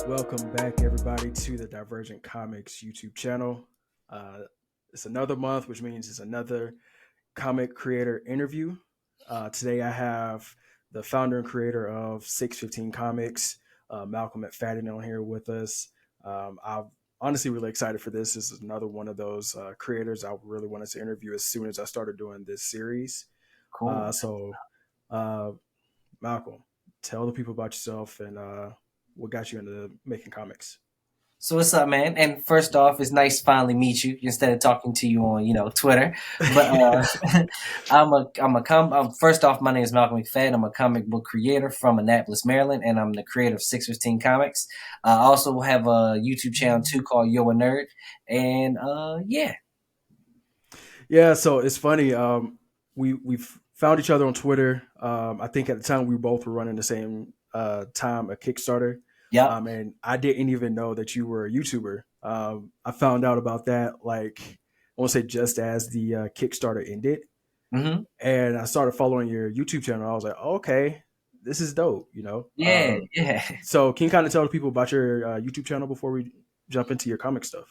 Welcome back, everybody, to the Divergent Comics YouTube channel. Uh, it's another month, which means it's another comic creator interview. Today, I have the founder and creator of 615 Comics, Malcolm McFadden, on here with us. I'm honestly really excited for this. This is another one of those creators I really wanted to interview as soon as I started doing this series. Cool. So, Malcolm, tell the people about yourself and what got you into making comics. So what's up, man? And first off, it's nice to finally meet you instead of talking to you on, Twitter. But first off, my name is Malcolm McFadden. I'm a comic book creator from Annapolis, Maryland, and I'm the creator of 615 Comics. I also have a YouTube channel too called YoA Nerd, and yeah. Yeah, so it's funny. We've found each other on Twitter. I think at the time we both were running the same time a Kickstarter. Yep. And I didn't even know that you were a YouTuber. I found out about that like I won't say just as the Kickstarter ended, Mm-hmm. and I started following your YouTube channel. I was like, oh, okay, this is dope. Yeah, yeah. So can you kind of tell the people about your YouTube channel before we jump into your comic stuff?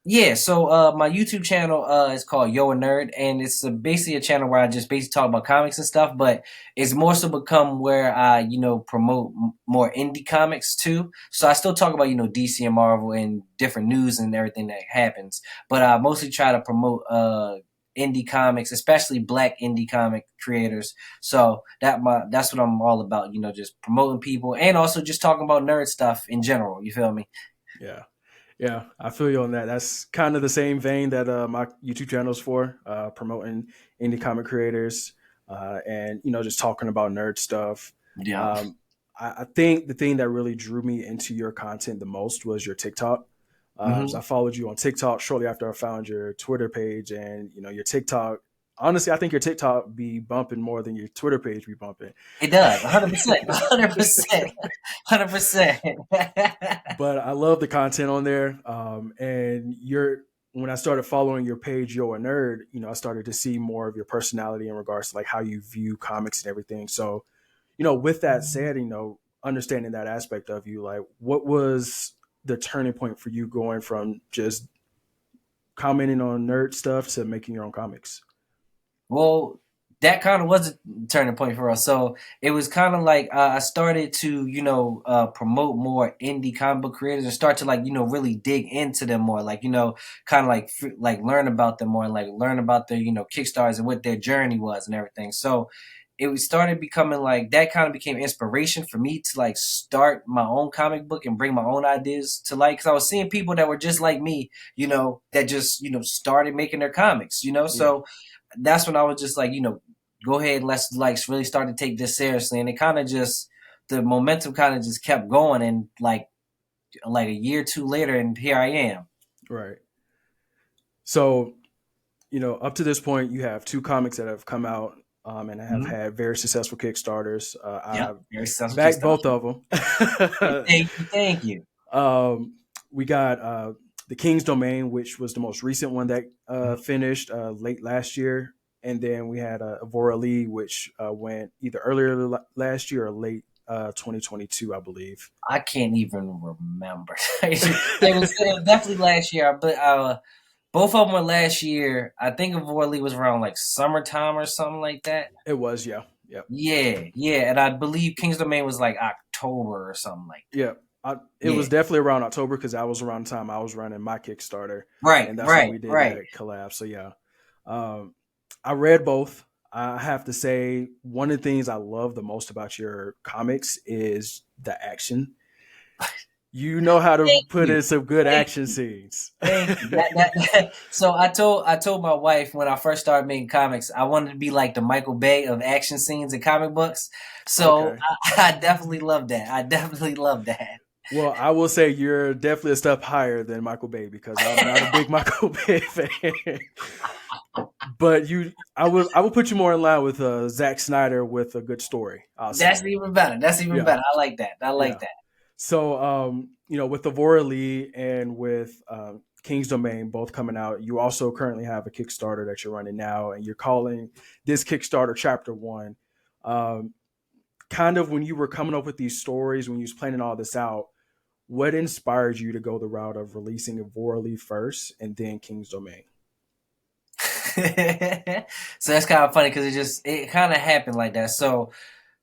Yeah, so my YouTube channel is called YoA Nerd, and it's basically a channel where I just basically talk about comics and stuff. But it's more so become where I, promote more indie comics too. So I still talk about DC and Marvel and different news and everything that happens. But I mostly try to promote indie comics, especially Black indie comic creators. So that's what I'm all about. Just promoting people and also just talking about nerd stuff in general. You feel me? Yeah. Yeah, I feel you on that. That's kind of the same vein that my YouTube channel is for, promoting indie comic creators and just talking about nerd stuff. Yeah. Um, I think the thing that really drew me into your content the most was your TikTok. So I followed you on TikTok shortly after I found your Twitter page, and your TikTok. Honestly, I think your TikTok be bumping more than your Twitter page be bumping. It does, 100%, 100%, 100%. But I love the content on there. And when I started following your page, YoA Nerd, I started to see more of your personality in regards to like how you view comics and everything. So, with that said, understanding that aspect of you, like what was the turning point for you going from just commenting on nerd stuff to making your own comics? Well, that kind of was a turning point for us. So it was kind of like I started to, promote more indie comic book creators and start to like, really dig into them more, like, kind of like learn about them more and like learn about their, Kickstarters and what their journey was and everything. So it started becoming like that kind of became inspiration for me to like start my own comic book and bring my own ideas to light because I was seeing people that were just like me, that just started making their comics, Yeah. so that's when I was just like, go ahead, let's like really start to take this seriously, and it kind of just the momentum kind of just kept going, and like a year or two later, and here I am. Right. So, up to this point, you have two comics that have come out and have Mm-hmm. had very successful Kickstarters. Yep, I've very successful backed Kickstarter. both of them. Thank you, thank you. We got The King's Domain, which was the most recent one that finished late last year. And then we had Avora Lee, which went either earlier last year or late 2022, I believe. I can't even remember. It was definitely last year, but both of them were last year. I think of Worley was around like summertime or something like that. It was, yeah. Yep. Yeah, yeah, and I believe King's Domain was like October or something like that. Yeah. It Yeah, was definitely around October because that was around the time I was running my Kickstarter. right, And that's when right, we did right. that collab. So, yeah. Um, I read both. I have to say, one of the things I love the most about your comics is the action. You know how to Thank put you, in some good thank action you, scenes. thank you. So I told my wife when I first started making comics, I wanted to be like the Michael Bay of action scenes in comic books. So Okay. I definitely love that. I definitely love that. Well, I will say you're definitely a step higher than Michael Bay because I'm not a big Michael Bay fan. But I will put you more in line with Zack Snyder with a good story. I'll say, That's even better. That's even yeah, better. I like that. I like yeah. that. So, with Avora Lee and with King's Domain both coming out, you also currently have a Kickstarter that you're running now, and you're calling this Kickstarter Chapter One. Um, Kind of when you were coming up with these stories, when you was planning all this out, what inspired you to go the route of releasing Vorley first and then King's Domain? So that's kind of funny because it kind of happened like that. So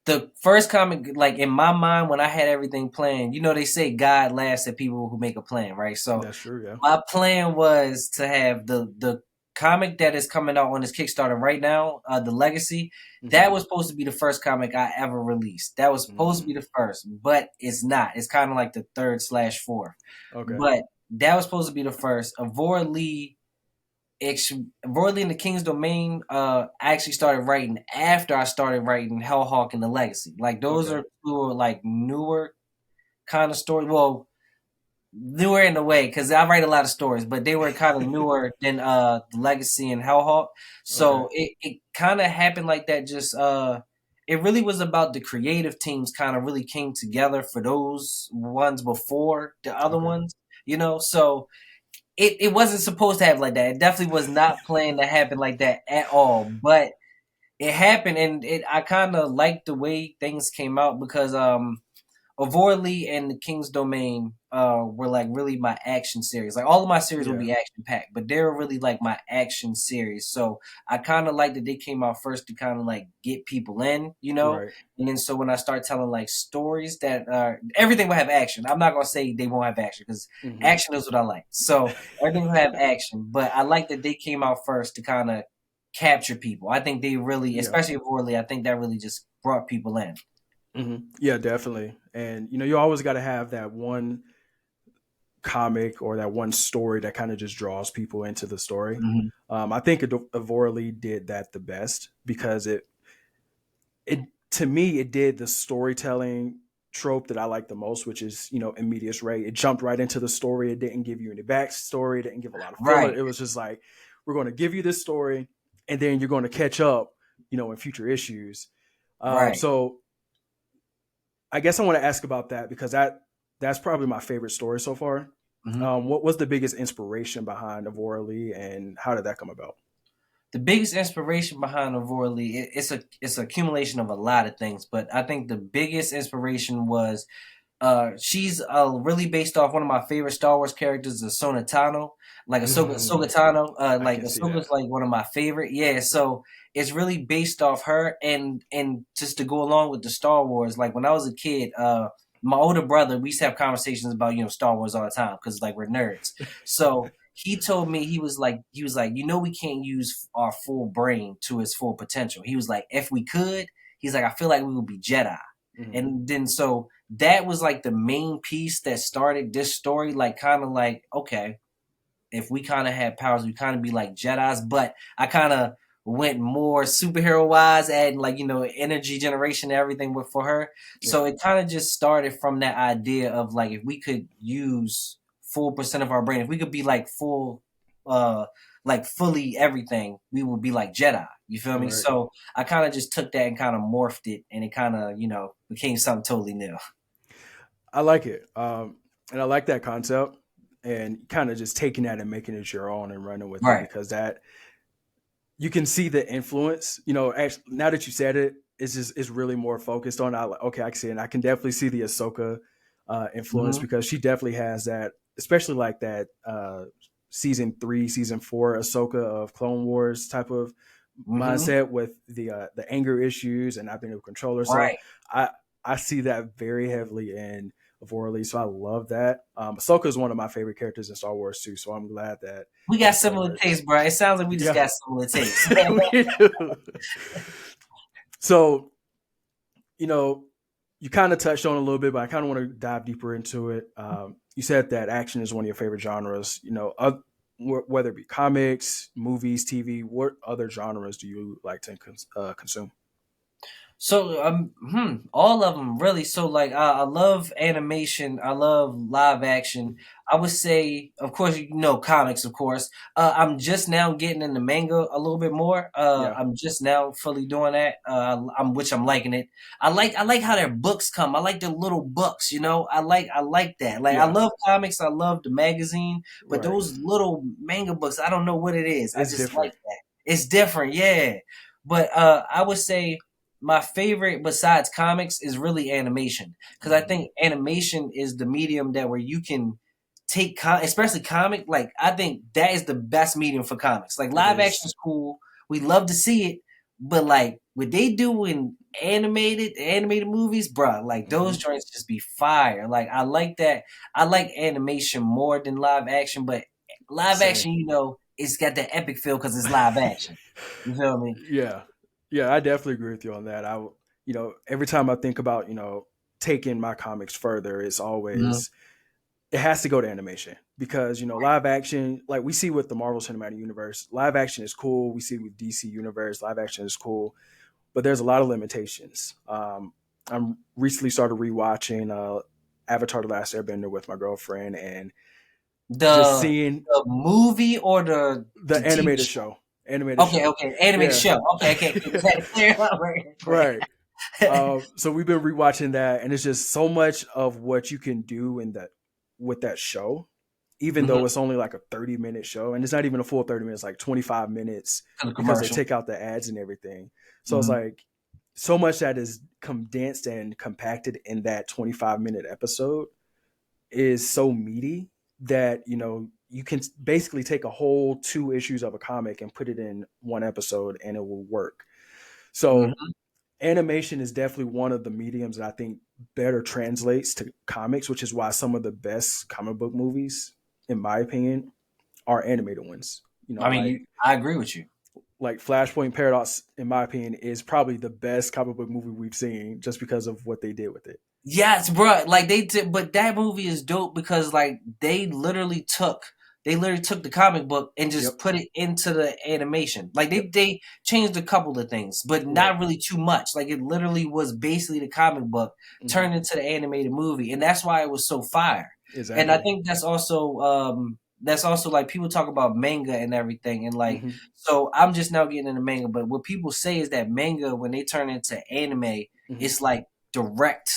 the first comic, like in my mind, when I had everything planned, they say God laughs at people who make a plan, right? So That's true, yeah. my plan was to have the comic that is coming out on this Kickstarter right now, the Legacy. Hmm. That was supposed to be the first comic I ever released. That was supposed to be Mm. the first, but it's not. It's kind of like the third/fourth. Okay. But that was supposed to be the first. Avora Lee Royally in the King's Domain, I actually started writing after I started writing Hellhawk and the Legacy. Like those Okay. are two like newer kind of stories. Well, newer in a way because I write a lot of stories, but they were kind of newer than the Legacy and Hellhawk. Okay. So it kind of happened like that. Just it really was about the creative teams kind of really came together for those ones before the other Okay. ones. So it wasn't supposed to happen like that. It definitely was not planned to happen like that at all. But it happened, and I kind of liked the way things came out because Avorley and the King's Domain were like really my action series. Like all of my series will Yeah. be action packed, but they were really like my action series. So I kind of like that they came out first to kind of like get people in. Right. And then so when I start telling like stories that everything will have action. I'm not gonna say they won't have action because Hmm. action is what I like. So everything will have action, but I like that they came out first to kind of capture people. I think they really, Yeah. especially Avorley, I think that really just brought people in. Yeah, definitely. And you always got to have that one comic or that one story that kind of just draws people into the story. Mhm. I think Avorley did that the best because it to me it did the storytelling trope that I like the most, which is in medias res. It jumped right into the story. It didn't give you any backstory. It didn't give a lot of filler. Right. It was just like, we're going to give you this story, and then you're going to catch up, in future issues. Right. So I guess I want to ask about that because that's probably my favorite story so far. Mhm. What was the biggest inspiration behind Avora Lee, and how did that come about? The biggest inspiration behind Aurora Lee, it's an accumulation of a lot of things, but I think the biggest inspiration was she's really based off one of my favorite Star Wars characters, Ahsoka Tano. Like Ahsoka Tano, I like can see that. Ahsoka's like one of my favorite. Yeah, so it's really based off her, and just to go along with the Star Wars. Like when I was a kid, my older brother, we used to have conversations about Star Wars all the time because like we're nerds. So he told me he was like we can't use our full brain to its full potential. He was like if we could, he's like I feel like we would be Jedi. Hmm. And then so that was like the main piece that started this story. Like kind of like okay, if we kind of had powers, we kind of be like Jedi's. But I kind of went more superhero wise, adding like energy generation and everything for her. Yeah. So it kind of just started from that idea of like if we could use full percent of our brain, if we could be like full, uh, like fully everything, we would be like Jedi. You feel me? Right. So I kind of just took that and kind of morphed it, and it kind of became something totally new. I like it. And I like that concept, and kind of just taking that and making it your own and running with it, Right. because that you can see the influence. Actually, now that you said it, it's really more focused on. Okay, I can see it. And I can definitely see the Ahsoka influence, Hmm. because she definitely has that, especially like that season 3, season 4 Ahsoka of Clone Wars type of Hmm. mindset with the anger issues and not being able to control herself. Right. I I see that very heavily in Aurora Lee, so I love that. Ahsoka is one of my favorite characters in Star Wars too, so I'm glad that We got that story similar works. tastes, bro. It sounds like we just Yeah, got similar tastes. we do. So you know, you kind of touched on it a little bit, but I kind of want to dive deeper into it. You said that action is one of your favorite genres. Whether it be comics, movies, TV, what other genres do you like to consume? So all of them really. So like I love animation. I love live action. I would say, of course, comics. Of course, I'm just now getting into manga a little bit more. Yeah, I'm just now fully doing that. I'm liking it. I like how their books come. I like the little books. I like that. Like I yeah, love comics. I love the magazine, but right. those little manga books, I don't know what it is. I It's just like different. that. It's different, yeah. But I would say. my favorite besides comics is really animation, because I Mhm. think animation is the medium that where you can take especially comic. Like I think that is the best medium for comics. Like It live action is. is cool. We love to see it, but like what they do in animated movies, bruh, like those Hmm. joints just be fire. Like I like that. I like animation more than live action, but live Same. action, it's got that epic feel because it's live action. You feel me? Yeah, yeah, I definitely agree with you on that. Every time I think about, taking my comics further, it's Mhm. always it has to go to animation because live action, like we see with the Marvel Cinematic Universe, live action is cool. We see with DC Universe, live action is cool, but there's a lot of limitations. I'm recently started rewatching Avatar: The Last Airbender with my girlfriend, and just The seeing the movie or the the TV animated show? show, animated Okay, show, okay, animated yeah, show. Okay, okay, okay. Just had to clear it up right. right. So we've been rewatching that, and it's just so much of what you can do in that with that show, even Mhm. though it's only like a 30-minute show, and it's not even a full 30 minutes, like 25 minutes, To the because they commercial. take out the ads and everything. So it's Mhm. like so much that is condensed and compacted in that 25-minute episode is so meaty that you can basically take a whole 2 issues of a comic and put it in one episode and it will work. So Mhm. animation is definitely one of the mediums that I think better translates to comics, which is why some of the best comic book movies, in my opinion, are animated ones. I mean, I agree with you. Like Flashpoint Paradox, in my opinion, is probably the best comic book movie we've seen just because of what they did with it. Yes, bro. Like they did, but that movie is dope because like they literally took the comic book and just Yep. put it into the animation. Like Yep. they changed a couple of things, but Right. not really too much. Like it literally was basically the comic book Hmm. turned into the animated movie, and that's why it was so fire. And I Exactly. think that's also like people talk about manga and everything, and like Hmm. so I'm just now getting into manga. But what people say is that manga when they turn into anime, Hmm. it's like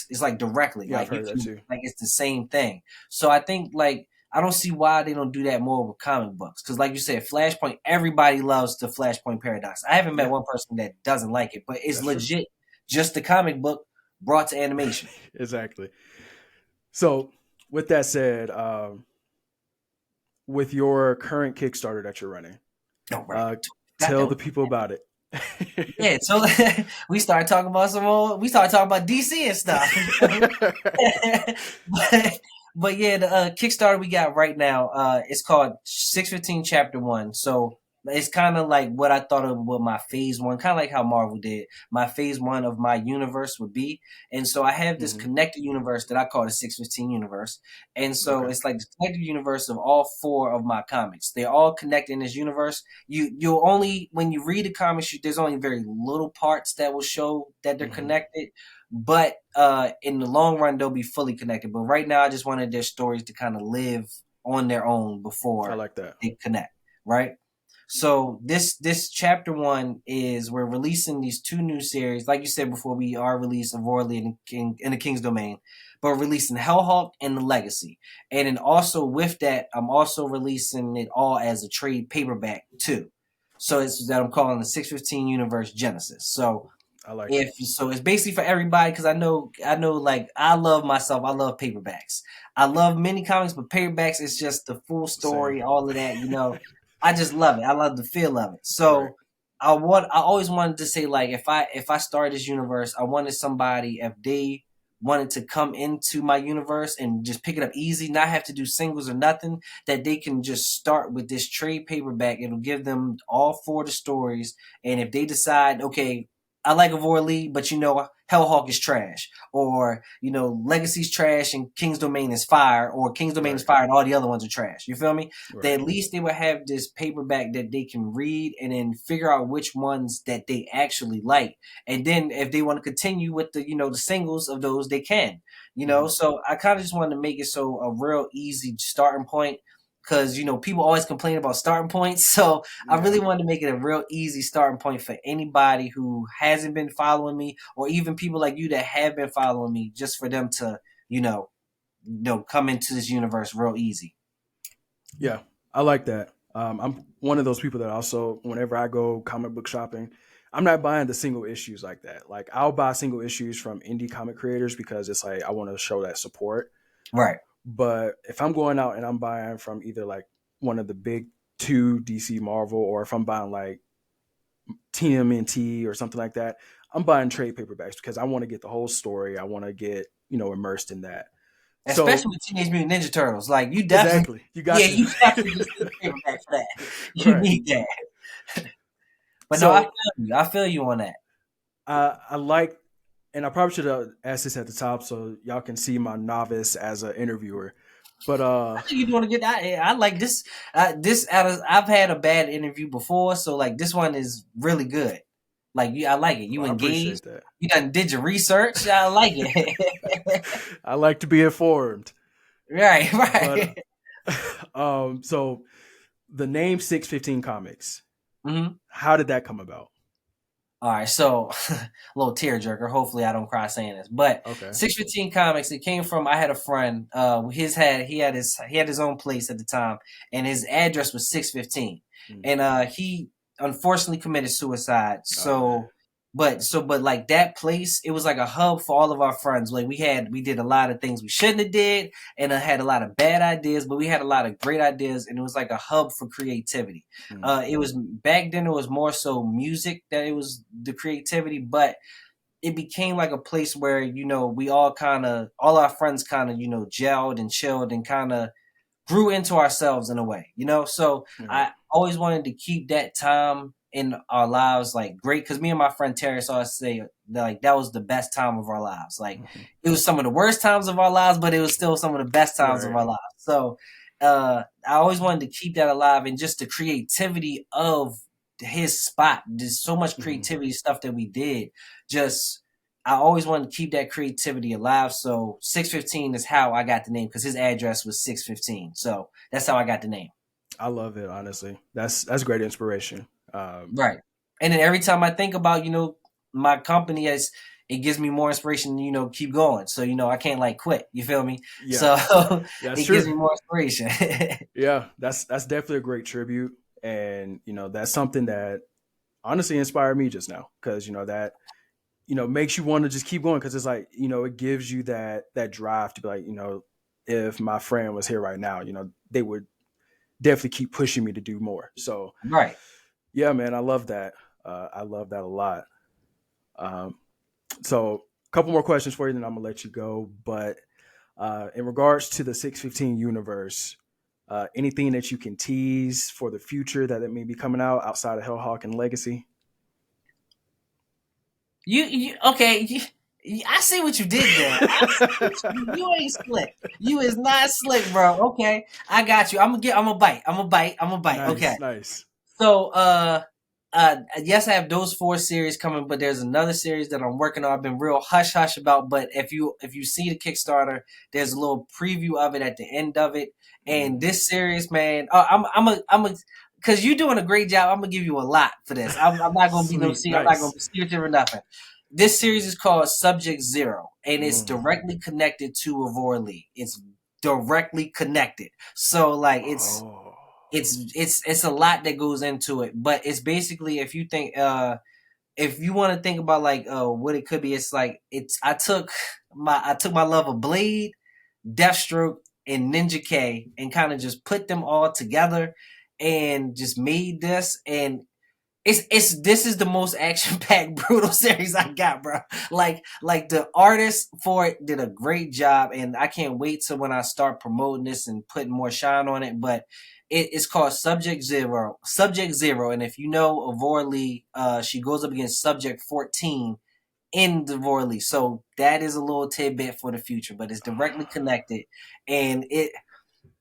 it's like directly Yeah, I've like you heard that can too. like it's the same thing. So I think like I don't see why they don't do that more with comic books because like you said Flashpoint, everybody loves the Flashpoint paradox. I haven't met Yeah, one person that doesn't like it, but it's that's true. legit just the comic book brought to animation. Exactly. So, with that said, with your current Kickstarter that you're running, No, right. uh, Got tell that. the people about it. Yeah, so we started talking about we started talking about DC and stuff. but, but yeah, the Kickstarter we got right now, it's called 615 Chapter 1. So it's kind of like what I thought of what my phase one, kind of like how Marvel did. My phase one of my universe would be. And so I have this Hmm. connected universe that I call the 615 universe. And so Okay. it's like the connected universe of all four of my comics. They're all connected in this universe. You'll only when you read the comics, there's only very little parts that will show that they're Hmm. connected, but in the long run they'll be fully connected. But right now I just wanted their stories to kind of live on their own I before like that. they connect, right? So this chapter one is we're releasing these two new series. Like you said before, we are releasing Vorley in the King's Domain, but we're releasing Hellhawk and the Legacy. And then also with that, I'm also releasing it all as a trade paperback too. So it's that I'm calling the 615 Universe Genesis. So I like it. if so it's basically for everybody because I know like I love myself, I love paperbacks, I love mini comics, but paperbacks is just the full Same. story, all of that. I just love it, I love the feel of it. Right. So I always wanted to say like if I start this universe, I wanted somebody if they wanted to come into my universe and just pick it up easy, not have to do singles or nothing, that they can just start with this trade paperback. It'll give them all four of the stories, and if they decide, okay, I like Avor Lee, but Hellhawk is trash, or Legacy's trash and King's Domain is fire, or King's Domain is Right. fire and all the other ones are trash. You feel me? That Right. at least they would have this paperback that they can read and then figure out which ones that they actually like, and then if they want to continue with the singles of those, they can. Hmm. So I kind of just wanted to make it so a real easy starting point because people always complain about starting points. So I Yeah. really wanted to make it a real easy starting point for anybody who hasn't been following me, or even people like you that have been following me, just for them to come into this universe real easy. Yeah. I like that. I'm one of those people that also, whenever I go comic book shopping, I'm not buying the single issues like that. Like I'll buy single issues from indie comic creators because it's like I want to show that support. Right. But if I'm going out and I'm buying from either like one of the big two DC Marvel, or if I'm buying like TMNT or something like that, I'm buying trade paperbacks because I want to get the whole story. I want to get, immersed in that. So Especially with Teenage Mutant Ninja Turtles. Like you definitely, exactly, you yeah, got to. you definitely just need a paperback for that. You Right. need that. But no, I So feel you. I feel you on that. I like, and I probably should have asked this at the top so y'all can see my novice as an interviewer. But I think you're doing a good. I like this. This out of I've had a bad interview before, so like this one is really good. Like you, I like it. You I engaged. appreciate that. You done did your research. I like it. I like to be informed. Right, But right. so the name 615 Comics, Hmm. how did that come about? All right, so a little tearjerker. Hopefully, I don't cry saying this. But Okay. 615 Comics. It came from. I had a friend. He had his own place at the time, and his address was 615. Mm. And he unfortunately committed suicide. Oh man. But like that place, it was like a hub for all of our friends. Like we did a lot of things we shouldn't have did, and I had a lot of bad ideas, but we had a lot of great ideas, and it was like a hub for creativity. Mm. It was back then. It was more so music that it was the creativity, but it became like a place where we all our friends kind of gelled and chilled and kind of grew into ourselves in a way. So All right. I always wanted to keep that time in our lives like great, because me and my friend Terrence always say that, like, that was the best time of our lives. Like Mhm. it was some of the worst times of our lives, but it was still some of the best times of Right. our lives. So I always wanted to keep that alive, and just the creativity of his spot. There's so much Mhm. creativity stuff that we did. Just I always wanted to keep that creativity alive. So 615 is how I got the name, because his address was 615. So that's how I got the name. I love it, honestly. That's great inspiration. Right. And then every time I think about, my company, as it gives me more inspiration, keep going. So, I can't like quit. You feel me? Yeah, So that's it gives true. me more inspiration. Yeah, that's definitely a great tribute, and that's something that honestly inspired me just now because that makes you want to just keep going because it's like it gives you that drive to be like if my friend was here right now they would definitely keep pushing me to do more. So Right. yeah, man, I love that. I love that a lot. Um, so a couple more questions for you, then I'm gonna let you go. But in regards to the 615 universe, anything that you can tease for the future that it may be coming out outside of Hellhawk and Legacy? You okay? I see what you did there. You ain't slick. You is not slick, bro. Okay, I got you. I'm gonna bite. I'm gonna bite. I'm gonna bite. Okay. Nice, nice. So, yes, I have those 4 series coming, but there's another series that I'm working on. I've been real hush hush about, but if you see the Kickstarter, there's a little preview of it at the end of it. And Mm. this series, man, because you're doing a great job. I'm gonna give you a lot for this. I'm not gonna be no Sweet, see. I'm not gonna nice. be secretive or nothing. This series is called Subject Zero, and it's Mm. directly connected to Avor Lee. It's directly connected. So like Oh. it's a lot that goes into it, but it's basically, if you want to think about like what it could be, it's like I took my love of Blade, Deathstroke, and Ninja K, and kind of just put them all together and just made this. And this is the most action packed brutal series I got, bro. Like the artist for it did a great job, and I can't wait till when I start promoting this and putting more shine on it. But it's called Subject Zero. Subject Zero, and if you know Avor Lee, she goes up against Subject 14 in the Avor Lee. So that is a little tidbit for the future, but it's directly connected, and it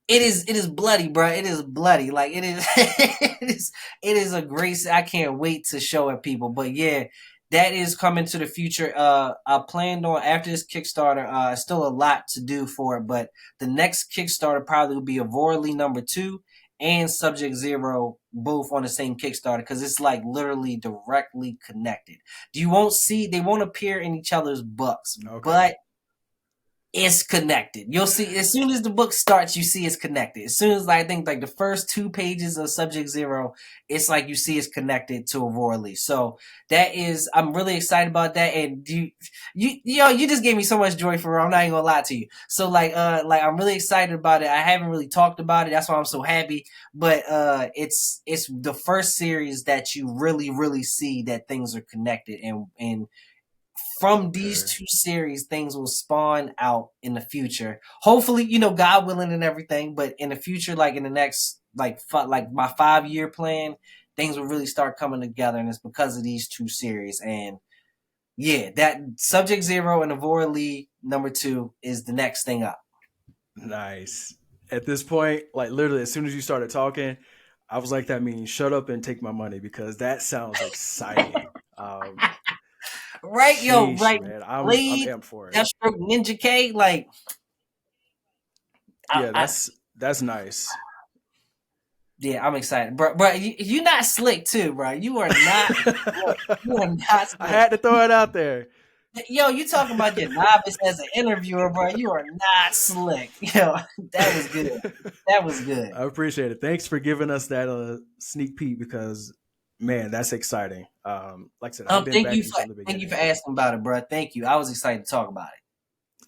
is bloody, bro. It is bloody. Like it is it is a great. I can't wait to show it people. But yeah, that is coming to the future. I planned on, after this Kickstarter, still a lot to do for it, but the next Kickstarter probably will be Avor Lee #2 and Subject Zero, both on the same Kickstarter, because it's like literally directly connected. They won't appear in each other's books, Okay. but it's connected. You'll see as soon as the book starts, you see it's connected. As soon as I think like the first 2 pages of Subject Zero, it's like you see it's connected to Aurora Lee. So that is, I'm really excited about that. And you just gave me so much joy for real. I'm not even gonna lie to you. So like I'm really excited about it. I haven't really talked about it. That's why I'm so happy. But it's the first series that you really see that things are connected, and from these Okay. 2 series, things will spawn out in the future. Hopefully, God willing and everything. But in the future, like in the next, like my 5 year plan, things will really start coming together, and it's because of these 2 series. And yeah, that Subject Zero and Avora Lee #2 is the next thing up. Nice. At this point, like literally, as soon as you started talking, I was like, "That means shut up and take my money," because that sounds exciting. Right, yo, Sheesh, right. man, I'm Blade, amped for it. Deathstroke, Ninja K, like Yeah, I that's nice. yeah, I'm excited, bro. You not slick too, bro. You are not slick. You are not I slick. had to throw it out there. Yo, you talking about your novice as an interviewer, bro? You are not slick. Yo, that was good. That was good. I appreciate it. Thanks for giving us that sneak peek because, man, that's exciting. Like I said, I've been Thank you backing for from the thank you for beginning. asking about it, bro. Thank you. I was excited to talk about it.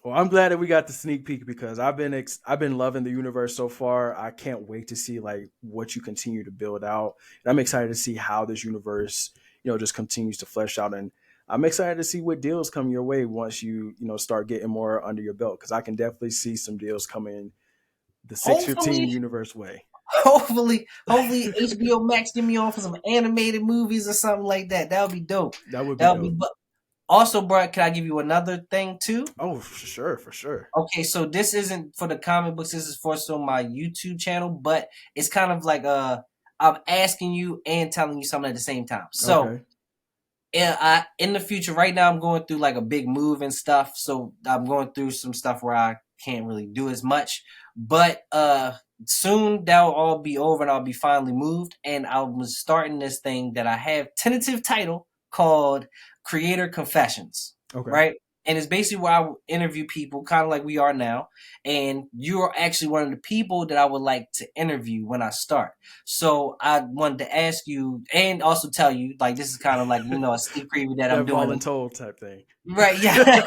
Well, I'm glad that we got the sneak peek because I've been loving the universe so far. I can't wait to see like what you continue to build out. And I'm excited to see how this universe, just continues to flesh out. And I'm excited to see what deals come your way once you start getting more under your belt because I can definitely see some deals coming the 615 Hopefully, universe way. hopefully HBO Max get me on for some animated movies or something like that. That would be dope. That would be That would be. dope. Also, bro, can I give you another thing too? Oh, for sure, for sure. Okay, so this isn't for the comic books. This is for my YouTube channel, but it's kind of like I'm asking you and telling you something at the same time. So Okay. in the future, right now, I'm going through like a big move and stuff. So I'm going through some stuff where I can't really do as much. But soon that'll all be over and I'll be finally moved. And I was starting this thing that I have tentative title called Creator Confessions, Okay. right? And it's basically where I will interview people, kind of like we are now. And you are actually one of the people that I would like to interview when I start. So I wanted to ask you and also tell you, like this is kind of like a sneak preview that I'm That doing it. voluntold type thing. Right, yeah.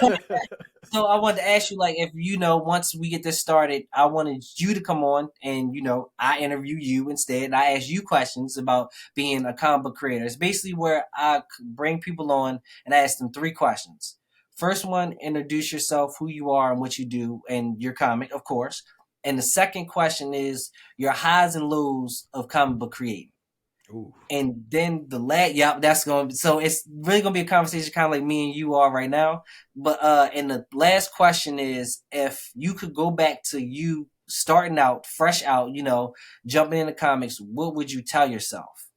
So I wanted to ask you, like, if once we get this started, I wanted you to come on and I interview you instead. And I ask you questions about being a comic book creator. It's basically where I bring people on and I ask them 3 questions. First one, introduce yourself, who you are, and what you do, and your comic, of course. And the second question is your highs and lows of comic book creating. Ooh. And then the last, yeah, that's going to, so it's really going to be a conversation kind of like me and you are right now. But, and the last question is if you could go back to you starting out, fresh out, jumping into comics, what would you tell yourself?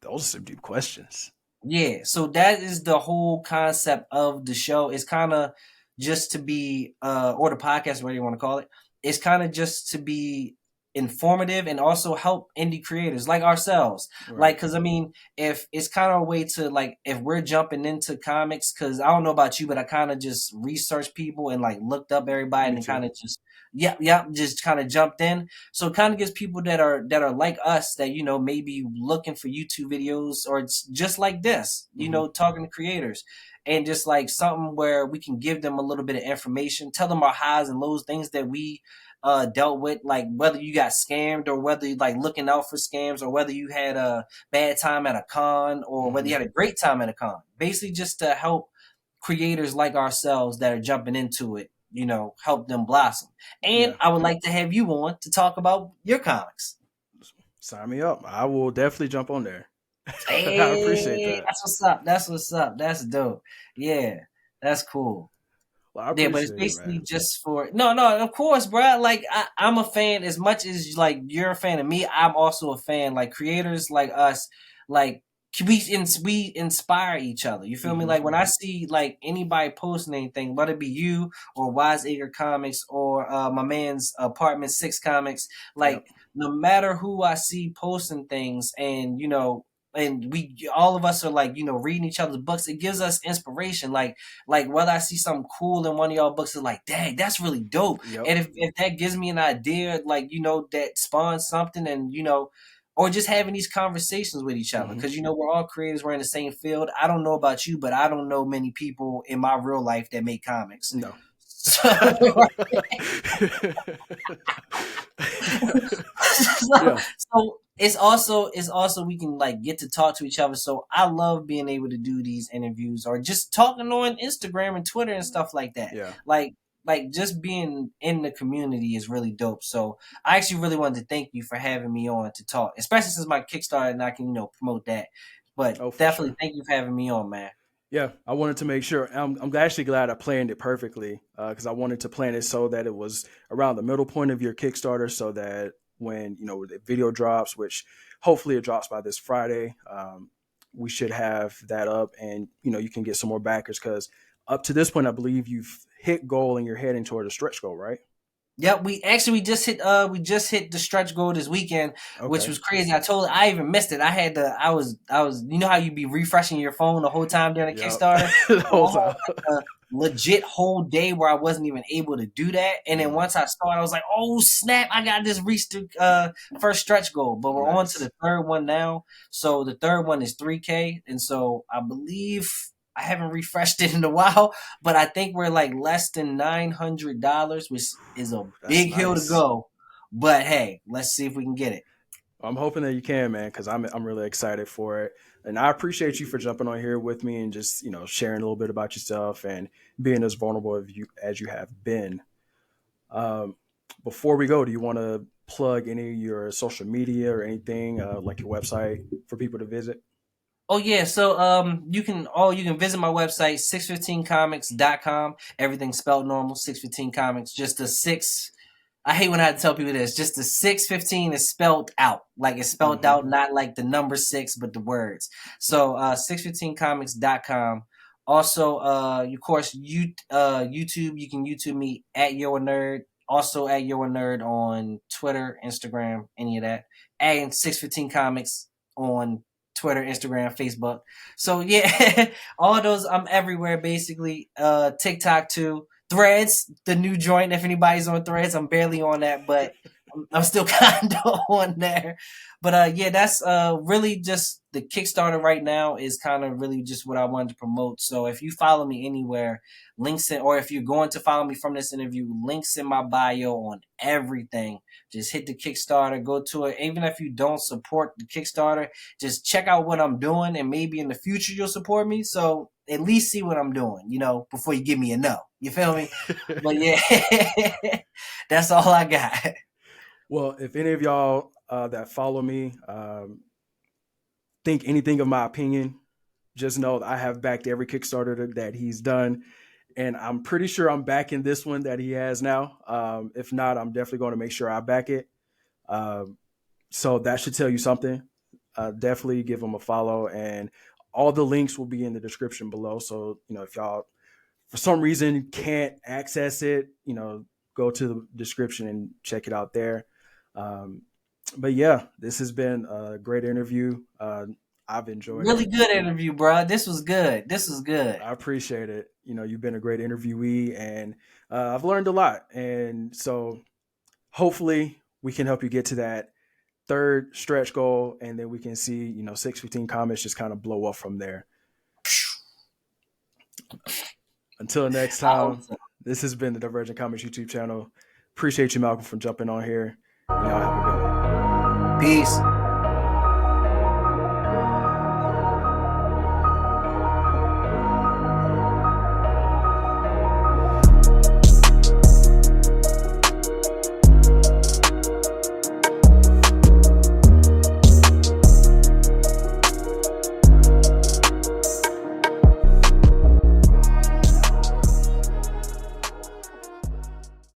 Those are some deep questions. Yeah, so that is the whole concept of the show. It's kind of just to be, or the podcast, whatever you want to call it. It's kind of just to be informative and also help indie creators like ourselves. Like, Right. because I mean, if it's kind of a way to like, if we're jumping into comics, because I don't know about you, but I kind of just researched people and like looked up everybody Me and kind too. of just, yep, just kind of jumped in. So it kind of gives people that are like us that maybe looking for YouTube videos or it's just like this, Hmm. talking to creators and just like something where we can give them a little bit of information, tell them our highs and lows, things that we dealt with, like whether you got scammed or whether you like looking out for scams or whether you had a bad time at a con or whether you Hmm. had a great time at a con. Basically, just to help creators like ourselves that are jumping into it, help them blossom. And Yeah. I would like to have you on to talk about your comics. Sign me up. I will definitely jump on there. I appreciate Hey, that. that's what's up. That's what's up. That's dope. Yeah, that's cool. Well, I Yeah, but it's appreciate it, basically man. just for no, of course, bro. Like I'm a fan as much as like you're a fan of me. I'm also a fan. Like creators like us, like we inspire each other. You feel me? Hmm. Like when I see like anybody posting anything, whether it be you or Wise Acre Comics or my man's Apartment 6 Comics, Yep. like no matter who I see posting things, and and we all of us are like, reading each other's books, it gives us inspiration. Like whether I see something cool in one of y'all books, it's like, dang, that's really dope. Yep. And if that gives me an idea, like, that spawns something, and or just having these conversations with each other, Hmm. because we're all creators, we're in the same field. I don't know about you, but I don't know many people in my real life that make comics. No. So, Yeah. so it's also we can like get to talk to each other. So I love being able to do these interviews, or just talking on Instagram and Twitter and stuff like that. Yeah. Like just being in the community is really dope. So I actually really wanted to thank you for having me on to talk, especially since my Kickstarter, and I can promote that. But Oh, for definitely sure. thank you for having me on, man. Yeah, I wanted to make sure. I'm actually glad I planned it perfectly because I wanted to plan it so that it was around the middle point of your Kickstarter, so that when the video drops, which hopefully it drops by this Friday, we should have that up, and you can get some more backers because up to this point, I believe you've hit goal and you're heading toward a stretch goal, right? Yep, we just hit the stretch goal this weekend, which Okay. was crazy. I even missed it. I was how you be refreshing your phone the whole time during the Yep. Kickstarter. The Well, whole I had time. like a legit whole day where I wasn't even able to do that. And then Mm, once I started, I was like, oh snap, I got this reached the first stretch goal. But we're on to nice. the third one now. So the third one is 3K. And so I believe I haven't refreshed it in a while, but I think we're like less than $900, which is a That's big hill to nice. go. But hey, let's see if we can get it. I'm hoping that you can, man, because I'm really excited for it, and I appreciate you for jumping on here with me and just sharing a little bit about yourself and being as vulnerable as you have been. Um, Before we go, do you want to plug any of your social media or anything like your website for people to visit? Oh yeah, so you can visit my website 615comics.com. Everything's spelled normal, 615 comics. Just the 6, I hate when I have to tell people this. Just the 615 is spelled out. Like it's spelled Hmm. out, not like the number 6, but the words. So 615comics.com. Also, of course, YouTube, you can YouTube me at YoA Nerd. Also at YoA Nerd on Twitter, Instagram, any of that. And 615 Comics on Twitter, Instagram, Facebook. So yeah, all those, I'm everywhere basically. TikTok too. Threads, the new joint. If anybody's on Threads, I'm barely on that, but I'm still kind of on there. But yeah, that's really just the Kickstarter right now is kind of really just what I wanted to promote. So if you follow me anywhere, links in, or if you're going to follow me from this interview, links in my bio on everything. Just hit the Kickstarter, go to it. Even if you don't support the Kickstarter, just check out what I'm doing, and maybe in the future you'll support me. So at least see what I'm doing, before you give me a no. You feel me? But yeah, that's all I got. Well, if any of y'all that follow me think anything of my opinion, just know that I have backed every Kickstarter that he's done, and I'm pretty sure I'm backing this one that he has now. If not, I'm definitely going to make sure I back it. Um, so that should tell you something. Definitely give him a follow, and all the links will be in the description below. So if y'all for some reason can't access it, go to the description and check it out there. Um, but yeah, this has been a great interview. I've enjoyed it. Really good interview, bro. This was good. This was good. I appreciate it. You've been a great interviewee, and I've learned a lot. And so hopefully we can help you get to that third stretch goal, and then we can see 615 comments just kind of blow up from there. Until next I hope time, so. this has been the Divergent Comics YouTube channel. Appreciate you, Malcolm, for jumping on here. And y'all have a good one. Peace.